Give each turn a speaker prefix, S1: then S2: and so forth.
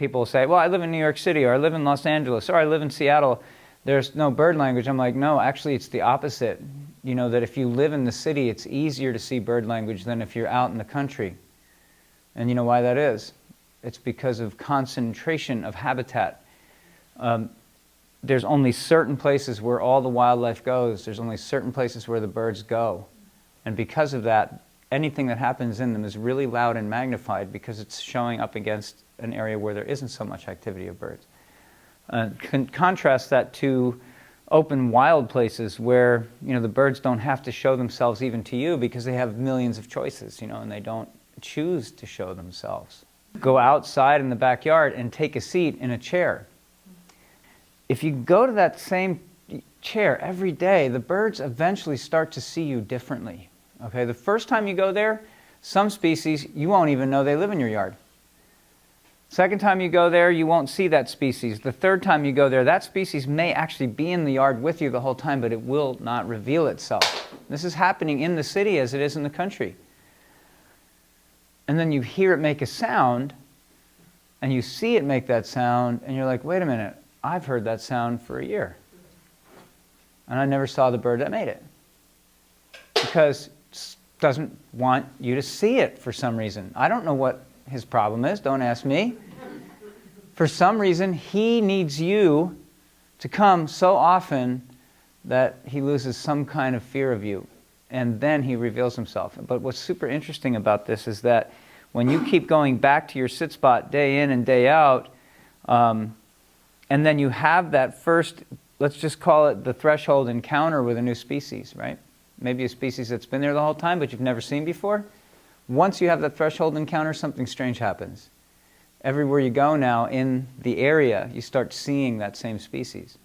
S1: people say, well, I live in New York City, or I live in Los Angeles, or I live in Seattle. There's no bird language. I'm like, no, actually it's the opposite. You know, that if you live in the city, it's easier to see bird language than if you're out in the country. And you know why that is? It's because of concentration of habitat. There's only certain places where all the wildlife goes. There's only certain places where the birds go. And because of that, anything that happens in them is really loud and magnified because it's showing up against an area where there isn't so much activity of birds. Contrast that to open wild places where, you know, the birds don't have to show themselves even to you because they have millions of choices, you know, and they don't choose to show themselves. Go outside in the backyard and take a seat in a chair. If you go to that same chair every day, the birds eventually start to see you differently. Okay, the first time you go there, some species, you won't even know they live in your yard. Second time you go there, you won't see that species. The third time you go there, that species may actually be in the yard with you the whole time, but it will not reveal itself. This is happening in the city as it is in the country. And then you hear it make a sound, and you see it make that sound, and you're like, wait a minute, I've heard that sound for a year. And I never saw the bird that made it. Because it doesn't want you to see it for some reason. I don't know what his problem is, don't ask me. For some reason, he needs you to come so often that he loses some kind of fear of you. And then he reveals himself. But what's super interesting about this is that when you keep going back to your sit spot day in and day out, and then you have that first, let's just call it the threshold encounter with a new species, right? Maybe a species that's been there the whole time but you've never seen before. Once you have that threshold encounter, something strange happens. Everywhere you go now in the area, you start seeing that same species.